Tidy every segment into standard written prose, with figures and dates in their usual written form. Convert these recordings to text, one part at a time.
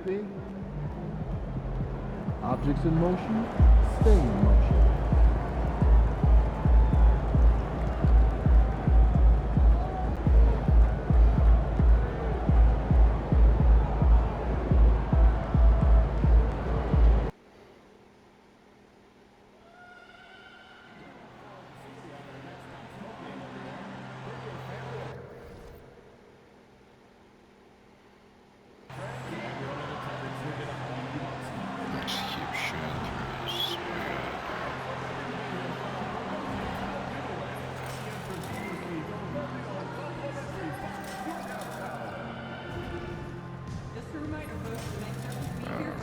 big. Objects in motion, stay in motion.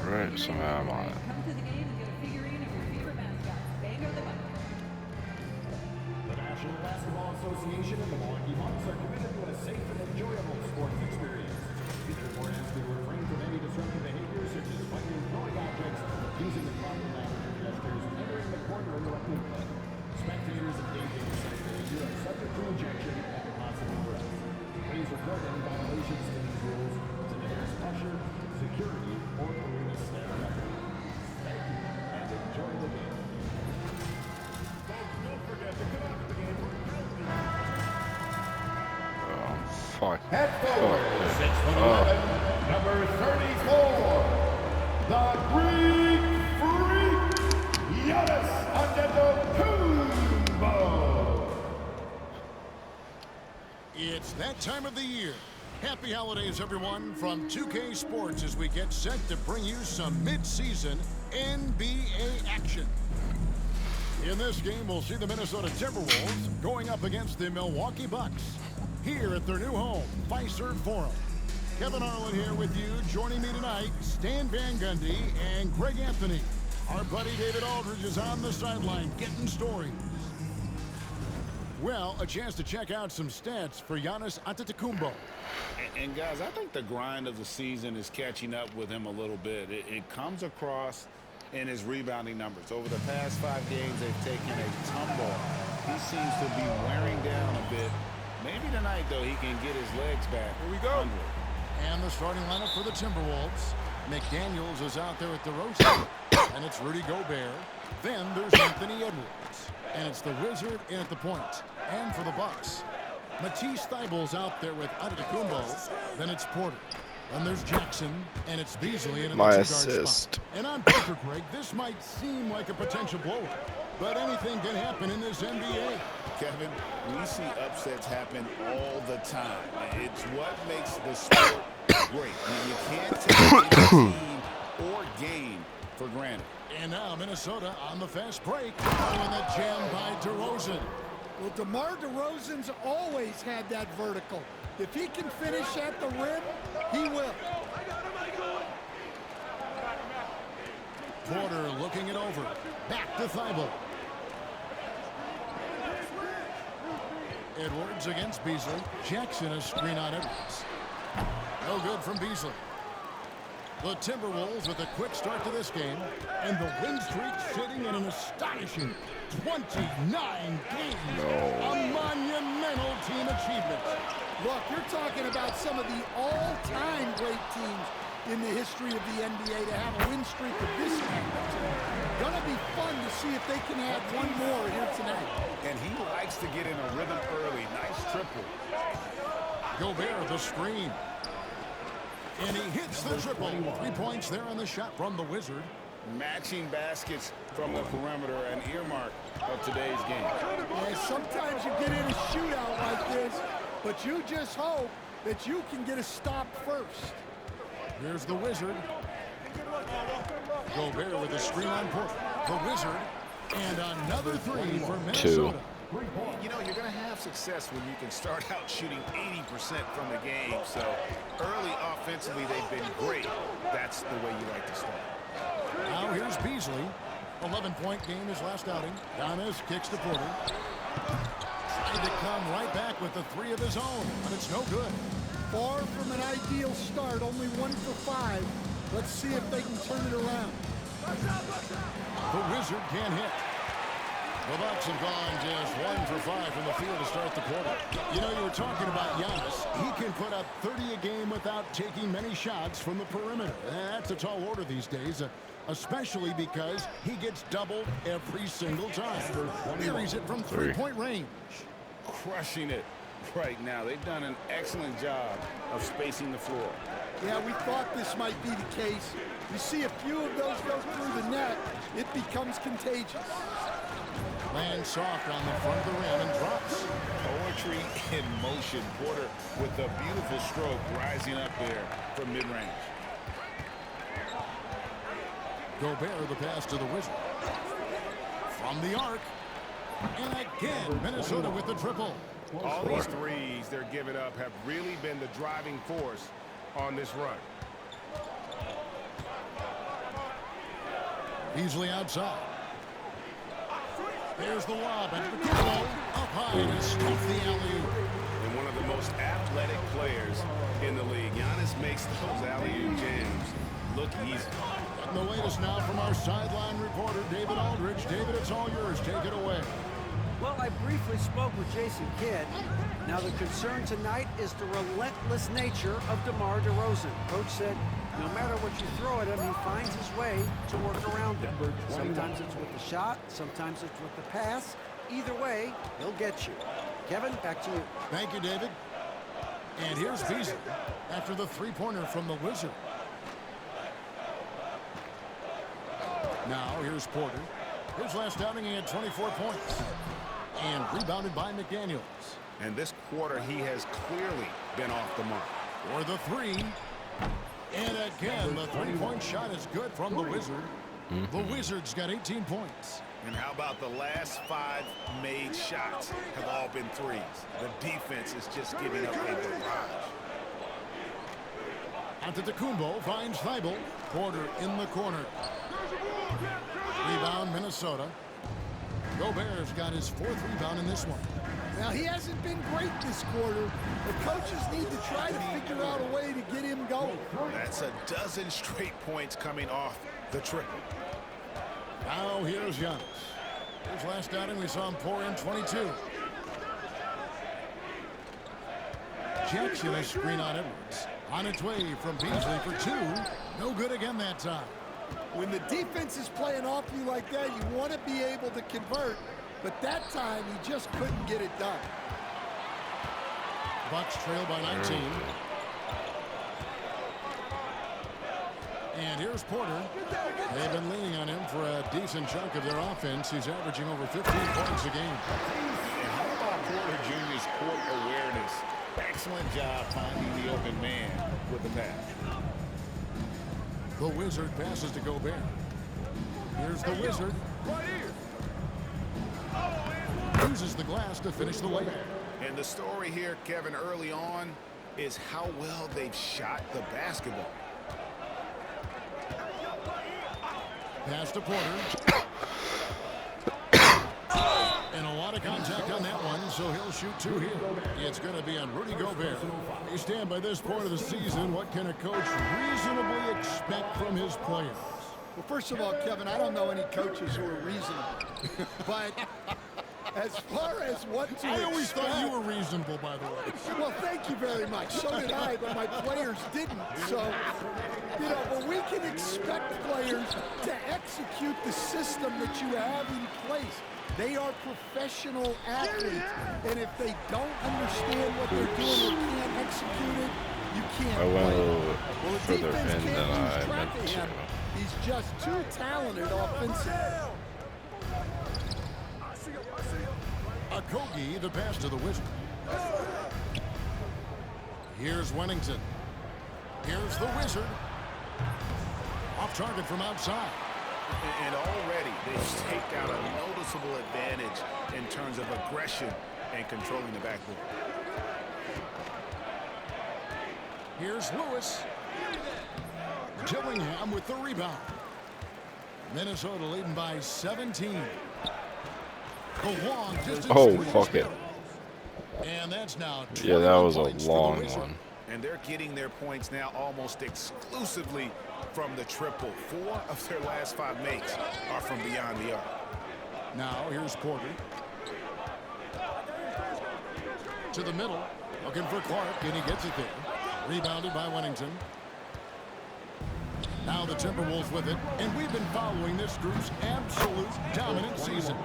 Alright, somehow I'm on it. Come to the game and get a figurine of your favorite mascot, Bango the Buck. The National Basketball Association and the Milwaukee Bucks are committed to a safe and enjoyable sports experience. We therefore ask you to refrain from any disruptive behaviors such as fighting, throwing objects, using improper language or gestures, entering the court, or interrupting play. Spectators engaging in such behavior are subject to ejection and possible arrest. Please report any violations to these rules to the nearest usher, security, or arena staff member. Thank you, and enjoy the game. Folks, don't forget to come out to the game for Oh, fuck. Head forward, Fuck. 6'11", number 34, the Greek Freak, Giannis Antetokounmpo. It's that time of the year. Happy holidays, everyone, from 2K Sports as we get set to bring you some mid-season NBA action. In this game, we'll see the Minnesota Timberwolves going up against the Milwaukee Bucks here at their new home, Fiserv Forum. Kevin Harlan here with you. Joining me tonight, Stan Van Gundy and Greg Anthony. Our buddy David Aldridge is on the sideline getting stories. Well, a chance to check out some stats for Giannis Antetokounmpo. And guys, I think the grind of the season is catching up with him a little bit. It comes across in his rebounding numbers. Over the past 5 games, they've taken a tumble. He seems to be wearing down a bit. Maybe tonight, though, he can get his legs back. Here we go. And the starting lineup for the Timberwolves. McDaniels is out there at the roster, and it's Rudy Gobert. Then there's Anthony Edwards, and it's the Wizard in at the point. And for the Bucks, Matisse Thybulle's out there with Antetokounmpo. Then it's Porter. Then there's Jackson, and it's Beasley in the My two-guard assist. spot. And on paper, Greg, this might seem like a potential blowout, but anything can happen in this NBA. Kevin, we see upsets happen all the time. It's what makes the sport great. You can't take any team or game for granted. And now Minnesota on the fast break, following the jam by DeRozan. Well, DeMar DeRozan's always had that vertical. If he can finish at the rim, he will. Porter looking it over. Back to Thybulle. Edwards against Beasley. Jackson a screen on Edwards. No good from Beasley. The Timberwolves with a quick start to this game, and the win streak sitting at an astonishing 29 games. A monumental team achievement. Look, you're talking about some of the all-time great teams in the history of the NBA to have a win streak of this magnitude. Gonna be fun to see if they can add one more here tonight. And he likes to get in a rhythm early. Nice triple. Gobert the screen. And he hits the triple. 3 points there on the shot from the Wizard. Matching baskets from the perimeter, an earmark of today's game. Yeah, sometimes you get in a shootout like this, but you just hope that you can get a stop first. Here's the Wizard. Gobert with a screen on Porter. The Wizard. And another three for Minnesota. You know, you're going to have success when you can start out shooting 80% from the game. So early offensively, they've been great. That's the way you like to start. Now here's Beasley. 11-point game his last outing. Giannis kicks to Porter. Trying to come right back with the three of his own, but it's no good. Far from an ideal start, only 1 for 5. Let's see if they can turn it around. The Wizard can't hit. The Bucks have gone just 1 for 5 from the field to start the quarter. You know, you were talking about Giannis. He can put up 30 a game without taking many shots from the perimeter. That's a tall order these days, especially because he gets doubled every single time. Buries it from three-point range. Crushing it right now. They've done an excellent job of spacing the floor. Yeah, we thought this might be the case. You see a few of those go through the net, it becomes contagious. Lands soft on the front of the rim and drops. Poetry in motion. Porter with a beautiful stroke rising up there from mid-range. Gobert, the pass to the Wizard. From the arc. And again, Minnesota with the triple. All these threes they're giving up have really been the driving force on this run. Beasley outside. There's the lob, and Kukoc up high to stuff the alley-oop. And one of the most athletic players in the league. Giannis makes those alley-oop jams look easy. And the latest now from our sideline reporter, David Aldridge. David, it's all yours. Take it away. Well, I briefly spoke with Jason Kidd. Now, the concern tonight is the relentless nature of DeMar DeRozan. Coach said no matter what you throw at him, he finds his way to work around it. Sometimes it's with the shot, sometimes it's with the pass. Either way, he'll get you. Kevin, back to you. Thank you, David. And here's Beasley after the three-pointer from the Wizard. Now, here's Porter. His last outing, he had 24 points. And rebounded by McDaniels. And this quarter, he has clearly been off the mark. For the three. And again, the three-point shot is good from the Wizard. The Wizards got 18 points. And how about the last 5 made shots have all been threes? The defense is just giving up a barrage. Antetokounmpo finds Thibault. Porter in the corner. Rebound, Minnesota. Gobert's got his 4th rebound in this one. Now, he hasn't been great this quarter. The coaches need to try to figure out a way to get him going. That's a dozen straight points coming off the triple. Now here's Giannis. His last outing, we saw him pour in 22. Jackson a screen on Edwards. On its way from Beasley for 2. No good again that time. When the defense is playing off you like that, you want to be able to convert. But that time, he just couldn't get it done. Bucks trail by 19. And here's Porter. They've been leaning on him for a decent chunk of their offense. He's averaging over 15 points a game. And how about Porter Jr.'s court awareness? Excellent job finding the open man with the pass. The Wizard passes to Gobert. Here's the Wizard. Uses the glass to finish the layup. And the story here, Kevin, early on is how well they've shot the basketball. Pass to Porter. And a lot of contact on that one, so he'll shoot 2 here. It's going to be on Rudy Gobert. You stand by this point of the season, what can a coach reasonably expect from his players? Well, first of all, Kevin, I don't know any coaches who are reasonable. But as far as what to expect... I always thought you were reasonable, by the way. Well, thank you very much. So did I, but my players didn't. So, you know, but we can expect players to execute the system that you have in place. They are professional athletes, and if they don't understand what they're doing or can't execute it, you can't I went a play. little Well, the further defense in can't than lose I track meant of him. to. He's just too talented offensively. Okogie, the pass to the Wizard. Here's Wennington. Here's the Wizard. Off target from outside. And already they've staked out a noticeable advantage in terms of aggression and controlling the backboard. Here's Lewis. Dillingham with the rebound. Minnesota leading by 17. Long distance. Oh, fuck it. And that's now Yeah, that was a 21 points for the long Wizards. one. And they're getting their points now almost exclusively from the triple. 4 of their last 5 makes are from beyond the arc. Now here's Porter. To the middle. Looking for Clark, and he gets it there. Rebounded by Wennington. Now the Timberwolves with it, and we've been following this group's absolute dominant season,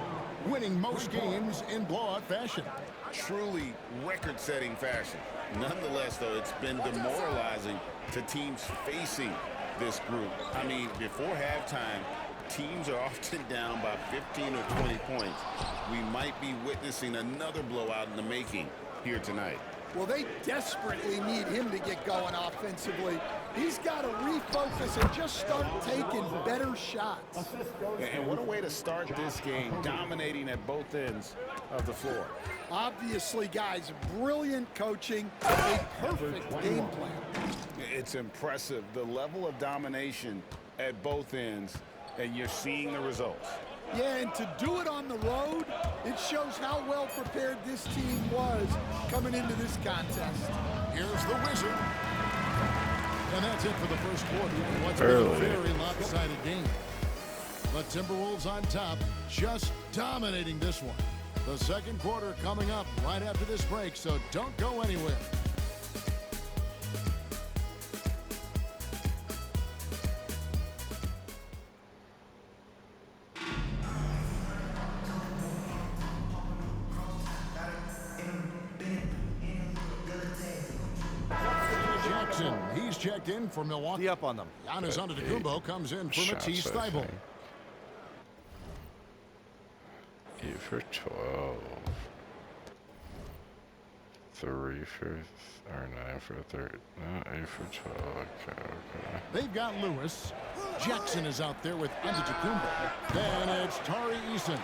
winning most games in blowout fashion. Truly record-setting fashion. Nonetheless, though, it's been demoralizing to teams facing this group. I mean, before halftime, teams are often down by 15 or 20 points. We might be witnessing another blowout in the making here tonight. Well, they desperately need him to get going offensively. He's got to refocus and just start taking better shots. And what a way to start this game, dominating at both ends of the floor. Obviously, guys, brilliant coaching, a perfect game plan. It's impressive, the level of domination at both ends, and you're seeing the results. Yeah, and to do it on the road, it shows how well prepared this team was coming into this contest. Here's the Wizard. And that's it for the first quarter. What's been a very lopsided game. The Timberwolves on top, just dominating this one. The second quarter coming up right after this break, so don't go anywhere. Jackson, he's checked in for Milwaukee. Up on them. Giannis Antetokounmpo comes in for Shots, Matisse I Thybulle. think. 8 for 12. 3 for, or 9 for 30. No, 8 for 12. Okay. They've got Lewis. Jackson is out there with Antetokounmpo. Then it's Tari Eason.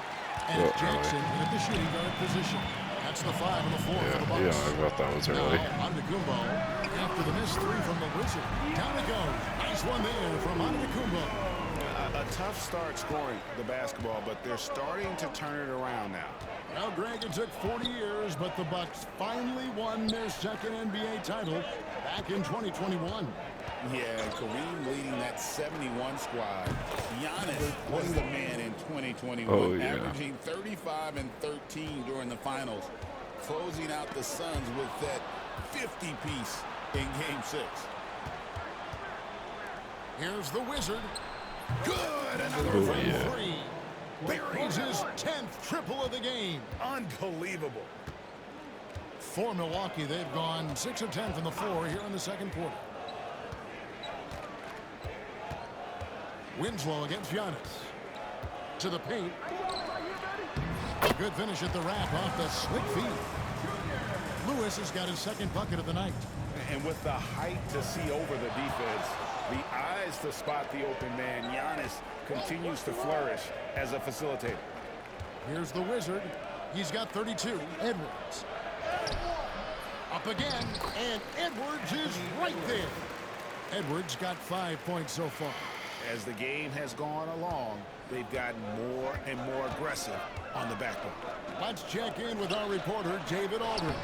And it's Jackson in the shooting guard position. That's the 5 on the floor for the Bucks. Yeah, I thought that was early. Now, Antetokounmpo, after the missed 3 from the Wizard. Down it goes. Nice one there from Antetokounmpo. A tough start scoring the basketball, but they're starting to turn it around now. Well, Greg, it took 40 years, but the Bucks finally won their second NBA title back in 2021. Yeah, Kareem leading that 71 squad. Giannis was the man in 2021, averaging 35 and 13 during the finals, closing out the Suns with that 50-piece in Game 6. Here's the Wizard. Good, another from 3. Buries his 10th triple of the game. Unbelievable. For Milwaukee, they've gone 6 of 10 from the floor here in the second quarter. Winslow against Giannis. To the paint. A good finish at the rack off the slick feed. Lewis has got his second bucket of the night. And with the height to see over the defense, the eyes to spot the open man, Giannis continues to flourish as a facilitator. Here's the Wizard. He's got 32. Edwards. Up again, and Edwards is right there. Edwards got 5 points so far. As the game has gone along, they've gotten more and more aggressive on the backboard. Let's check in with our reporter, David Aldridge.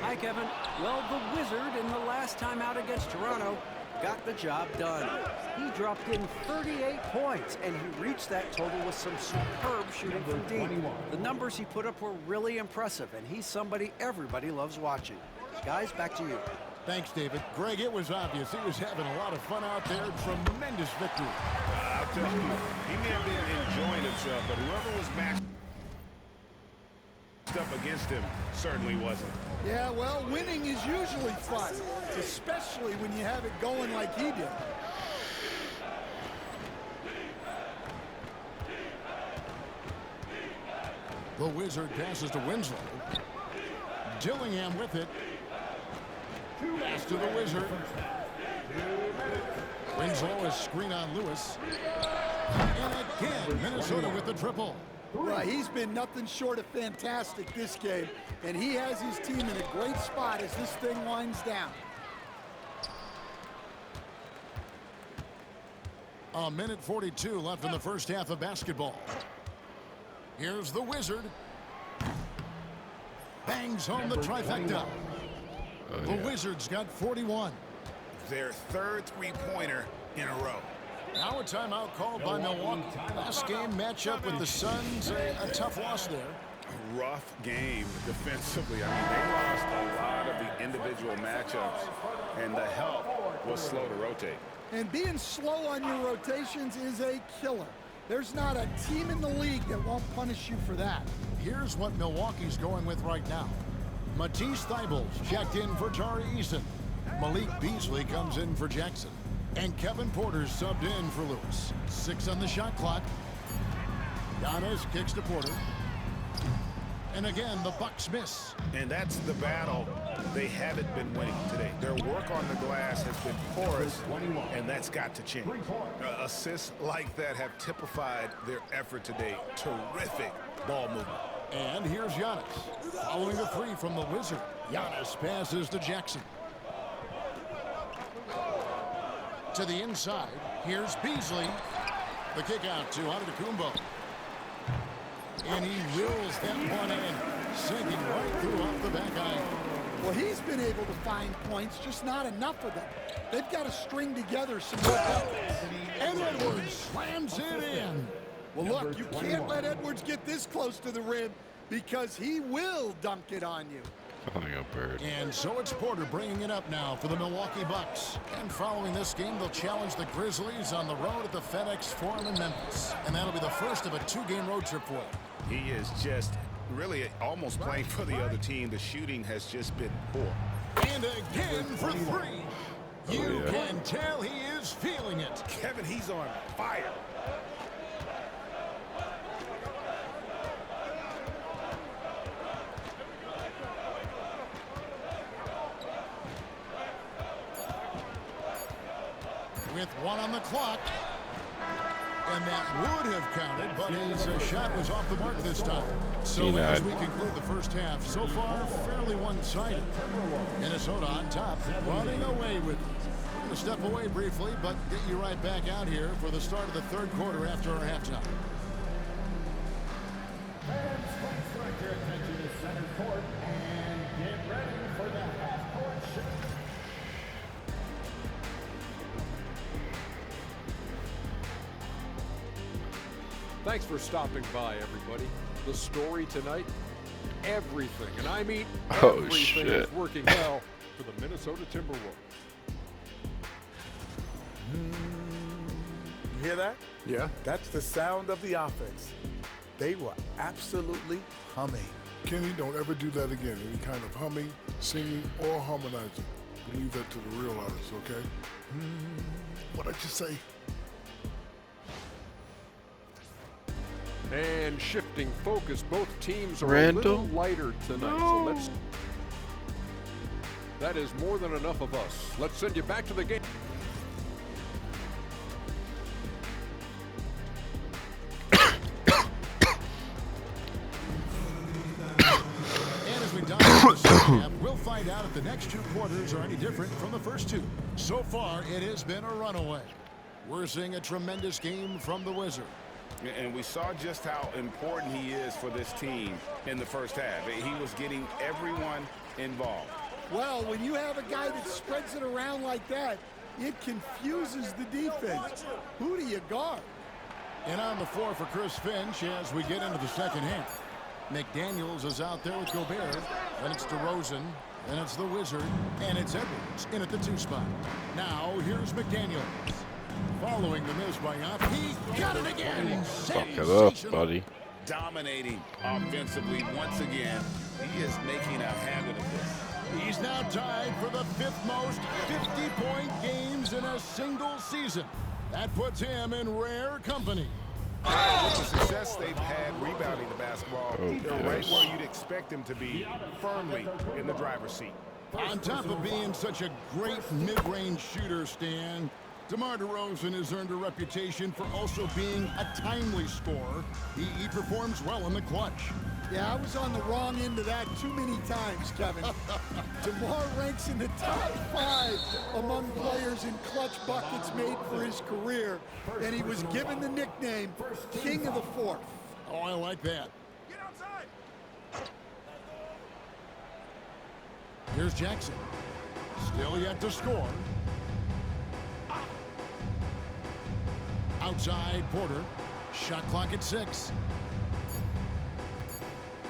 Hi, Kevin. Well, the Wizard in the last time out against Toronto got the job done. He dropped in 38 points, and he reached that total with some superb shooting from deep. The numbers he put up were really impressive, and he's somebody everybody loves watching. Guys, back to you. Thanks, David. Greg, it was obvious he was having a lot of fun out there. Tremendous victory. I'll tell you, he may have been enjoying himself, but whoever was matched up against him certainly wasn't. Yeah, well, winning is usually fun, especially when you have it going like he did. The Wizard passes to Winslow. Dillingham with it. Pass to the Wizard. Winslow is screen on Lewis. And again, Minnesota with the triple. Well, he's been nothing short of fantastic this game, and he has his team in a great spot as this thing winds down. A minute 42 left in the first half of basketball. Here's the Wizard. Bangs home the trifecta. The Wizards got 41. Their third three-pointer in a row. Now a timeout called by Milwaukee. Last game matchup with the Suns, a tough loss there. rough game defensively. I mean, they lost a lot of the individual matchups, and the help was slow to rotate. And being slow on your rotations is a killer. There's not a team in the league that won't punish you for that. Here's what Milwaukee's going with right now. Matisse Thybulle checked in for Tari Eason. Malik Beasley comes in for Jackson. And Kevin Porter subbed in for Lewis. 6 on the shot clock. Giannis kicks to Porter. And again, the Bucks miss. And that's the battle they haven't been winning today. Their work on the glass has been porous, and that's got to change. Assists like that have typified their effort today. Terrific ball movement. And here's Giannis. Following the 3 from the Wizard. Giannis passes to Jackson. To the inside. Here's Beasley. The kick out to Antetokounmpo. And he wills that one in, sinking right through off the back iron. Well, he's been able to find points, just not enough of them. They've got to string together some more efforts. And Edwards slams it in. Well, look, you can't let Edwards get this close to the rim because he will dunk it on you. Like a bird. And so it's Porter bringing it up now for the Milwaukee Bucks. And following this game, they'll challenge the Grizzlies on the road at the FedEx Forum in Memphis. And that'll be the first of a 2-game road trip for him. He is just really almost playing for the other team. The shooting has just been poor. And again for 3. You can tell he is feeling it. Kevin, he's on fire. With 1 on the clock. And that would have counted, but his shot was off the mark this time. So as we conclude the first half, so far fairly one-sided. Minnesota on top, running away with it. We're going to step away briefly, but get you right back out here for the start of the 3rd quarter after our halftime. Fans, let's direct your attention to center court and get ready for the half-court show. Thanks for stopping by, everybody. The story tonight, everything, and I mean everything is working well for the Minnesota Timberwolves. You hear that? Yeah. That's the sound of the offense. They were absolutely humming. Kenny, don't ever do that again. Any kind of humming, singing, or harmonizing. Leave that to the real artists, okay? What'd I just say? And shifting focus, both teams are a little lighter tonight. So let's. That is more than enough of us. Let's send you back to the game. And as we dive into the second half, we'll find out if the next 2 quarters are any different from the first 2. So far, it has been a runaway. We're seeing a tremendous game from the Wizard. And we saw just how important he is for this team in the first half. He was getting everyone involved. Well, when you have a guy that spreads it around like that, it confuses the defense. Who do you guard? And on the floor for Chris Finch as we get into the second half. McDaniels is out there with Gobert. Then it's DeRozan. Then it's the Wizard. And it's Edwards in at the 2 spot. Now here's McDaniels. Following the miss by Yop, he got it again. Fuck it up, buddy. Dominating offensively once again. He is making a habit of this. He's now tied for the 5th most 50-point games in a single season. That puts him in rare company. With the success they've had rebounding the basketball, they're right where you'd expect them to be, firmly in the driver's seat. On top of being such a great mid-range shooter, Stan, DeMar DeRozan has earned a reputation for also being a timely scorer. He performs well in the clutch. Yeah, I was on the wrong end of that too many times, Kevin. DeMar ranks in the top 5 among players in clutch buckets made for his career, and he was given the nickname King of the Fourth. Oh, I like that. Get outside. Here's Jackson. Still yet to score. Outside Porter. Shot clock at 6.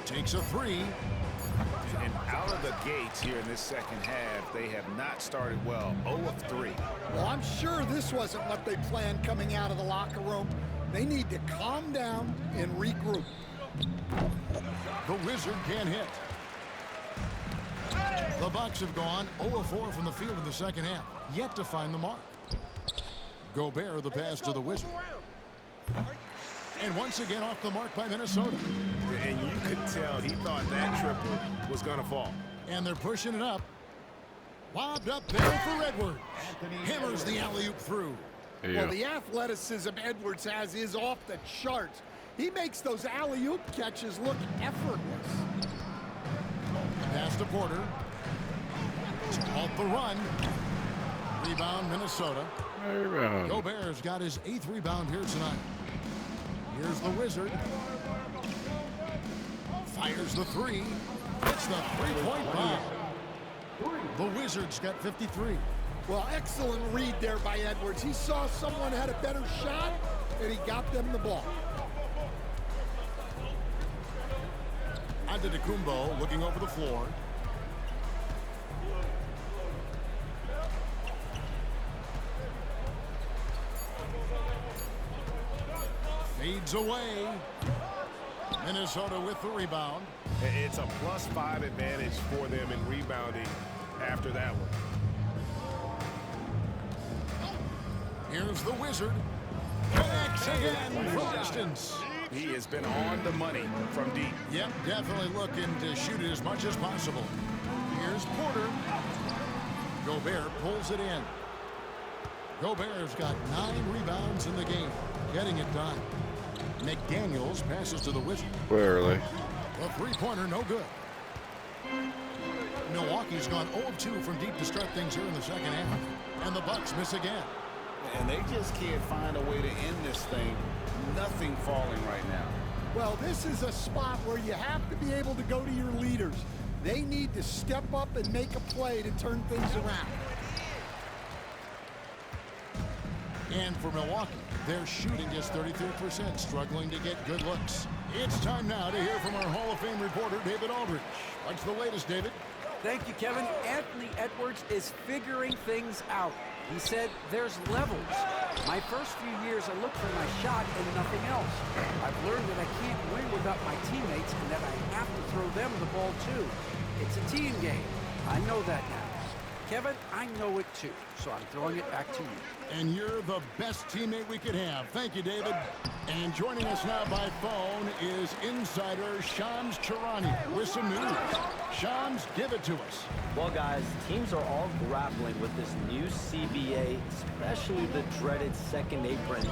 Takes a three. And out of the gates here in this second half, they have not started well. 0 of 3. Well, I'm sure this wasn't what they planned coming out of the locker room. They need to calm down and regroup. The Wizard can't hit. The Bucks have gone 0 of 4 from the field in the second half, yet to find the mark. Gobert, the pass to the Wizard. And once again off the mark by Minnesota. And you could tell he thought that triple was going to fall. And they're pushing it up. Lobbed up there for Edwards. Hammers the alley-oop through. Yeah. Well, the athleticism Edwards has is off the charts. He makes those alley-oop catches look effortless. Pass to Porter. Off the run. Rebound, Minnesota. Rebound. Gobert's got his 8th rebound here tonight. Here's the Wizard. Fires the three. Hits the three-point bomb. The Wizards got 53. Well, excellent read there by Edwards. He saw someone had a better shot, and he got them the ball. Antetokounmpo looking over the floor. Fades away. Minnesota with the rebound. It's a +5 advantage for them in rebounding after that one. Here's the Wizard. Connects again from distance. He has been on the money from deep. Yep, definitely looking to shoot it as much as possible. Here's Porter. Gobert pulls it in. Gobert's got 9 rebounds in the game, getting it done. McDaniels passes to the Wizard. Barely. A three-pointer, no good. Milwaukee's gone 0-2 from deep to start things here in the second half. And the Bucks miss again. And they just can't find a way to end this thing. Nothing falling right now. Well, this is a spot where you have to be able to go to your leaders. They need to step up and make a play to turn things around. And for Milwaukee, they're shooting just 33%, struggling to get good looks. It's time now to hear from our Hall of Fame reporter, David Aldridge. What's the latest, David? Thank you, Kevin. Anthony Edwards is figuring things out. He said there's levels. My first few years, I looked for my shot and nothing else. I've learned that I can't win without my teammates and that I have to throw them the ball too. It's a team game. I know that now. Kevin, I know it too, so I'm throwing it back to you. And you're the best teammate we could have. Thank you, David. And joining us now by phone is insider Shams Charania with some news. Shams, give it to us. Well, guys, teams are all grappling with this new CBA, especially the dreaded second apron.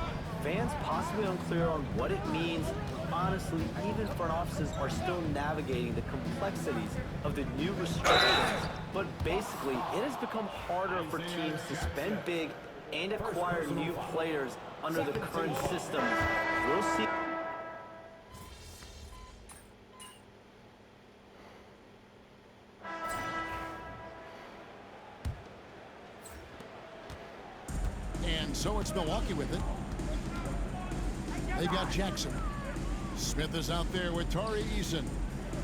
Fans possibly unclear on what it means. Honestly, even front offices are still navigating the complexities of the new restrictions. But basically, it has become harder for teams to spend big and acquire new players under the current system. We'll see. And so it's Milwaukee with it. They've got Jackson. Smith is out there with Tari Eason.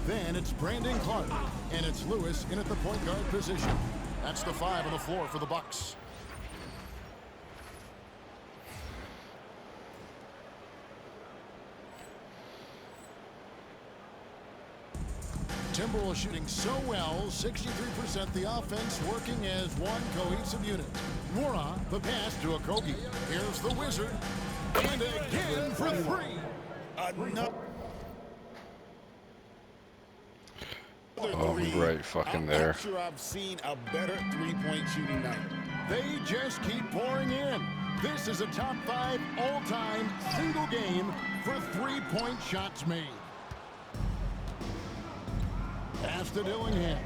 Then it's Brandon Clark. And it's Lewis in at the point guard position. That's the 5 on the floor for the Bucks. Timberwolves shooting so well, 63%, the offense working as one cohesive unit. Mora, the pass to Okogie. Here's the Wizard. And again for 3. Oh, right fucking there. I'm not sure I've seen a better three-point shooting night. They just keep pouring in. This is a top 5 all-time single game for three-point shots made. Pass to Dillingham.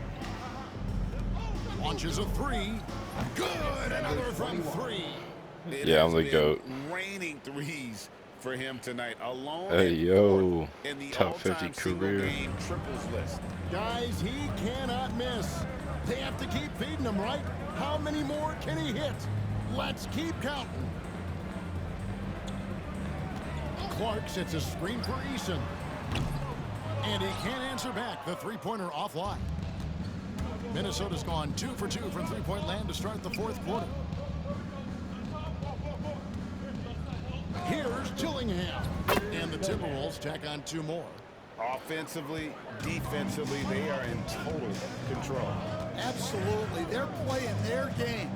Launches a 3. Good. Another from 3. Yeah, I'm the GOAT. Raining threes for him tonight, alone. Hey, yo. In the Top 50 career. game triples list. Guys, he cannot miss. They have to keep feeding him, right? How many more can he hit? Let's keep counting. Clark sets a screen for Eason. And he can't answer back. The three-pointer offline. Minnesota's gone 2 for 2 from three-point land to start the fourth quarter. Here's Dillingham. And the Timberwolves tack on 2 more. Offensively, defensively, they are in total control. Absolutely. They're playing their game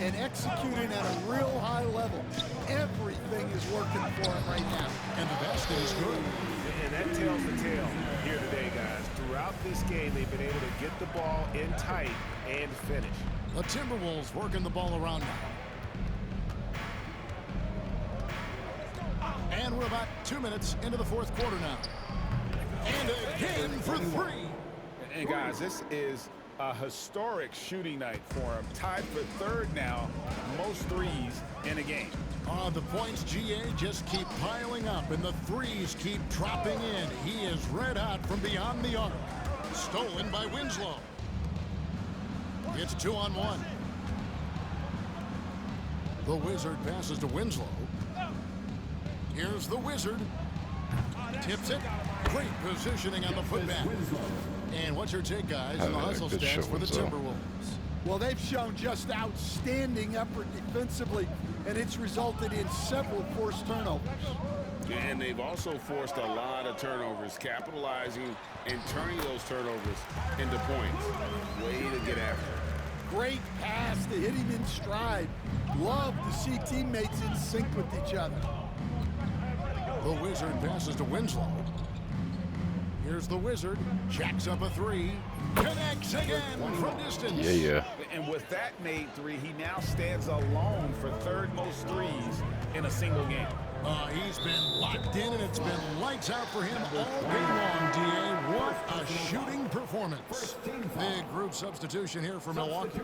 and executing at a real high level. Everything is working for them right now. And the basket is good. And that tells the tale here today, guys. Throughout this game, they've been able to get the ball in tight and finish. The Timberwolves working the ball around now. And we're about 2 minutes into the fourth quarter now. And again for 3. And guys, this is a historic shooting night for him. Tied for third now, most threes in a game. The points, GA, just keep piling up, and the threes keep dropping in. He is red hot from beyond the arc. Stolen by Winslow. It's 2-on-1. The Wizard passes to Winslow. Here's the Wizard. Tips it. Great positioning on the putback. And what's your take, guys, on the hustle stats for the Timberwolves? Well, they've shown just outstanding effort defensively, and it's resulted in several forced turnovers. And they've also forced a lot of turnovers, capitalizing and turning those turnovers into points. Way to get after it. Great pass to hit him in stride. Love to see teammates in sync with each other. The Wizard passes to Winslow. Here's the Wizard. Jacks up a 3. Connects again from distance. Yeah. And with that made 3, he now stands alone for third most threes in a single game. He's been locked in, and it's been lights out for him all game long, DA. What a shooting performance. Big group substitution here for Milwaukee.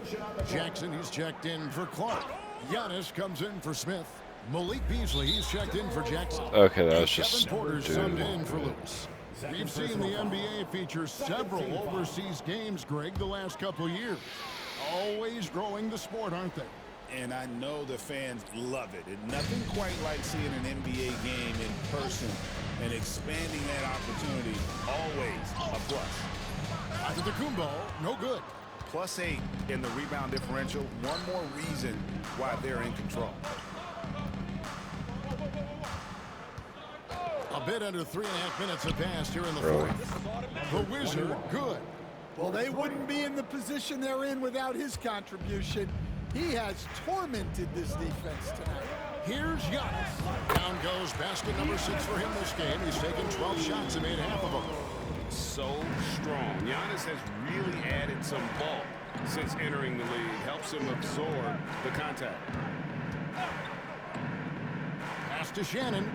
Jackson, he's checked in for Clark. Giannis comes in for Smith. Malik Beasley, he's checked in for Jackson. Okay, that was just Kevin Porter's subbed in for Lewis. We've seen the NBA feature several overseas games, Greg, the last couple years. Always growing the sport, aren't they? And I know the fans love it. And nothing quite like seeing an NBA game in person and expanding that opportunity. Always a plus. Antetokounmpo, no good. +8 in the rebound differential. One more reason why they're in control. A bit under 3.5 minutes have passed here in the fourth. The Wizard, good. Well, they wouldn't be in the position they're in without his contribution. He has tormented this defense tonight. Here's Giannis. Down goes basket number 6 for him this game. He's taken 12 shots and made half of them. So strong. Giannis has really added some bulk since entering the league. Helps him absorb the contact. Pass to Shannon.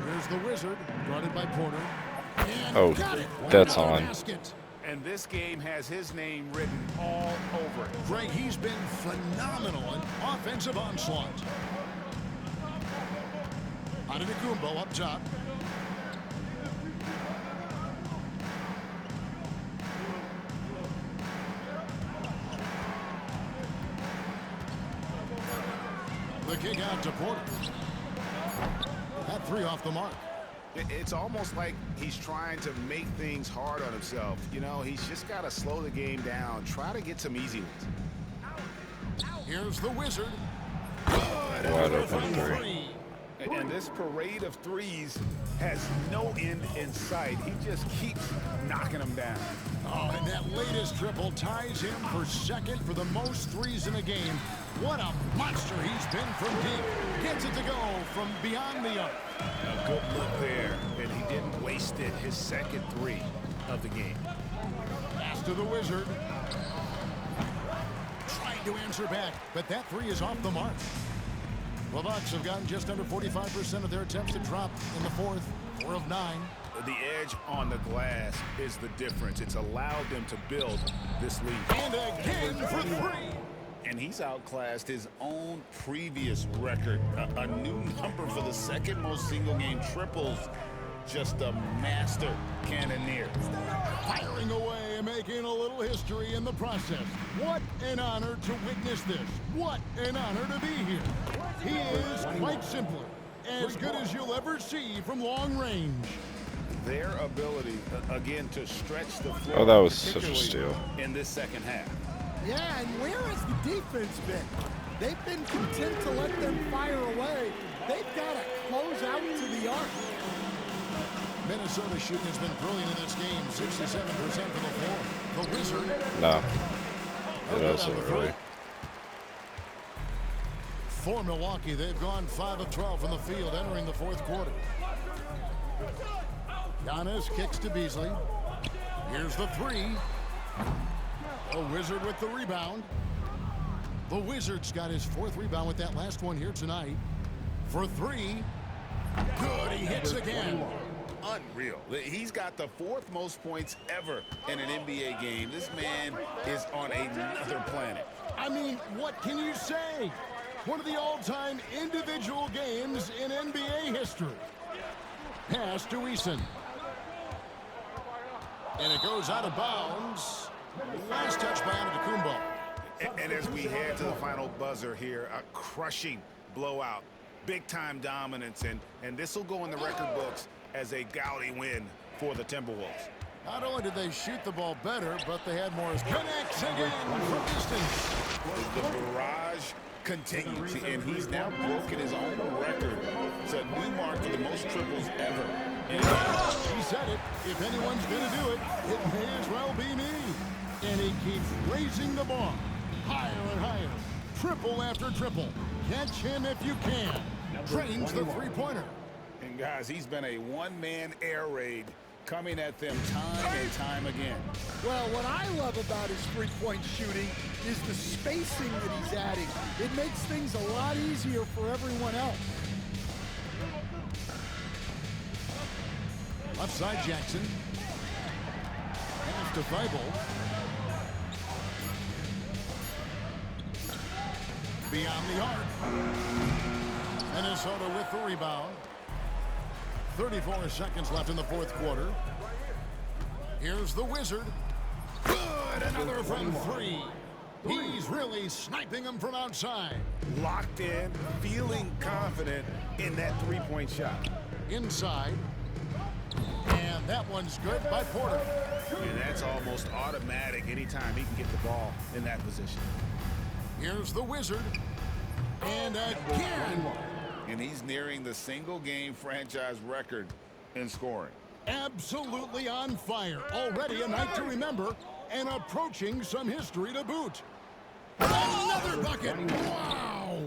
Here's the Wizard, guarded by Porter. Oh, that's on. And this game has his name written all over it. Greg, he's been phenomenal in offensive onslaught. Antetokounmpo up top. The kick out to Porter. That 3 off the mark. It's almost like he's trying to make things hard on himself. You know, he's just got to slow the game down. Try to get some easy ones. Here's the Wizard. Wide open 3. And this parade of threes has no end in sight. He just keeps knocking them down. Oh, and that latest triple ties him for second for the most threes in a game. What a monster he's been from deep. Gets it to go from beyond the arc. A good look there, and he didn't waste it. His second 3 of the game. Pass to the Wizard. Trying to answer back, but that 3 is off the mark. The Bucks have gotten just under 45% of their attempts to drop in the fourth. 4 of 9. The edge on the glass is the difference. It's allowed them to build this lead. And again for 3. And he's outclassed his own previous record. A new number for the second most single-game triples. Just a master cannoneer. Firing away and making a little history in the process. What an honor to witness this. What an honor to be here. He is, quite simply, as good as you'll ever see from long range. Their ability, again, to stretch the floor. Oh, that was such a steal. In this second half. Yeah, and where has the defense been? They've been content to let them fire away. They've got to close out to the arc. Minnesota shooting has been brilliant in this game. 67% from the floor. The Wizard. No. It wasn't really. For Milwaukee, they've gone 5 of 12 from the field entering the fourth quarter. Giannis kicks to Beasley. Here's the three. The Wizard with the rebound. The Wizard's got his 4th rebound with that last one here tonight. For 3. Good, he hits again. Unreal. He's got the 4th most points ever in an NBA game. This man is on another planet. I mean, what can you say? One of the all-time individual games in NBA history. Pass to Eason. And it goes out of bounds. Last touch by Antetokounmpo. And as we head to the final buzzer here, a crushing blowout. Big-time dominance, and this will go in the record books as a gaudy win for the Timberwolves. Not only did they shoot the ball better, but they had more. Connects again from distance. The barrage continues, and he's now broken his own record. It's a new mark for the most triples ever. He said it. If anyone's going to do it, it may as well be me. And he keeps raising the bar. Higher and higher. Triple after triple. Catch him if you can. Drains the three-pointer. And guys, he's been a one-man air raid coming at them time and time again. Well, what I love about his three-point shooting is the spacing that he's adding. It makes things a lot easier for everyone else. Left side, Jackson. Pass to Thibault. Beyond the arc. Minnesota with the rebound. 34 seconds left in the fourth quarter. Here's the Wizard. Good, another from 3. He's really sniping them from outside. Locked in, feeling confident in that three-point shot. Inside. And that one's good by Porter. And that's almost automatic anytime he can get the ball in that position. Here's the Wizard. And again. And he's nearing the single-game franchise record in scoring. Absolutely on fire. Already a night to remember and approaching some history to boot. Another bucket. Wow.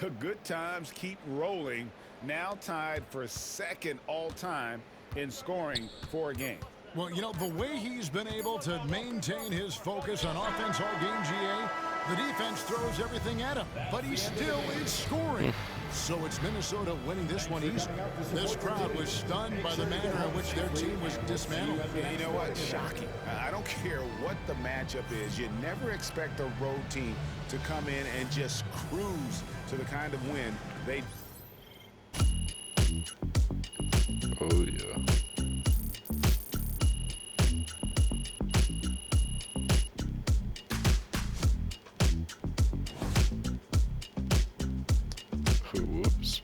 The good times keep rolling. Now tied for second all-time in scoring for a game. Well, you know, the way he's been able to maintain his focus on offense all game, GA, the defense throws everything at him, but he still is scoring. So it's Minnesota winning this one easy. This crowd was stunned by the manner in which their team was dismantled. You know what? Shocking. I don't care what the matchup is. You never expect a road team to come in and just cruise to the kind of win they... Oh, yeah. Whoops.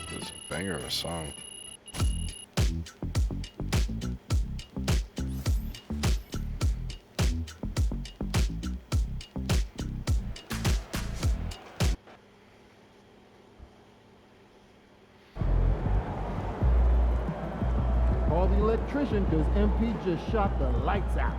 It's a banger of a song. Call the electrician because MP just shot the lights out.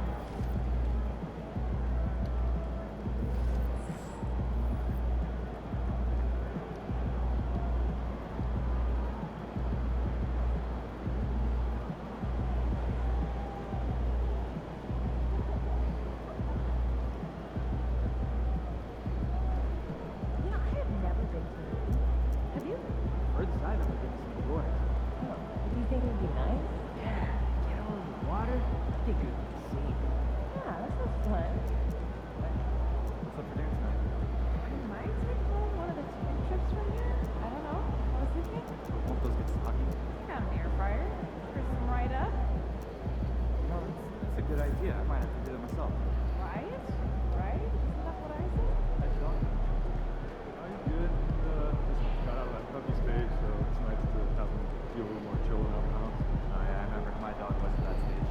You know, I have never been to Italy. Have you? Heard the side of it, it's enjoyed. good idea. I might have to do it myself. Right? Right? Isn't that what I said? Hi, Sean. Oh, you're good. Just got out of that puppy stage, so it's nice to have him feel a little more chill around the house. Oh, yeah, I remember my dog was at that stage.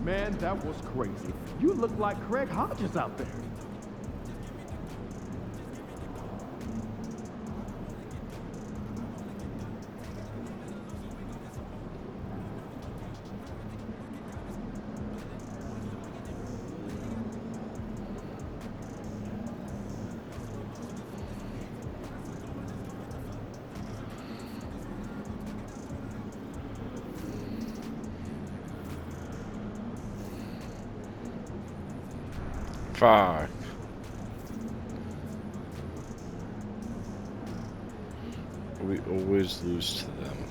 Man, that was crazy. You look like Craig Hodges out there. Fuck. We always lose to them.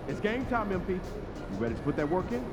It's game time, MP. You ready to put that work in?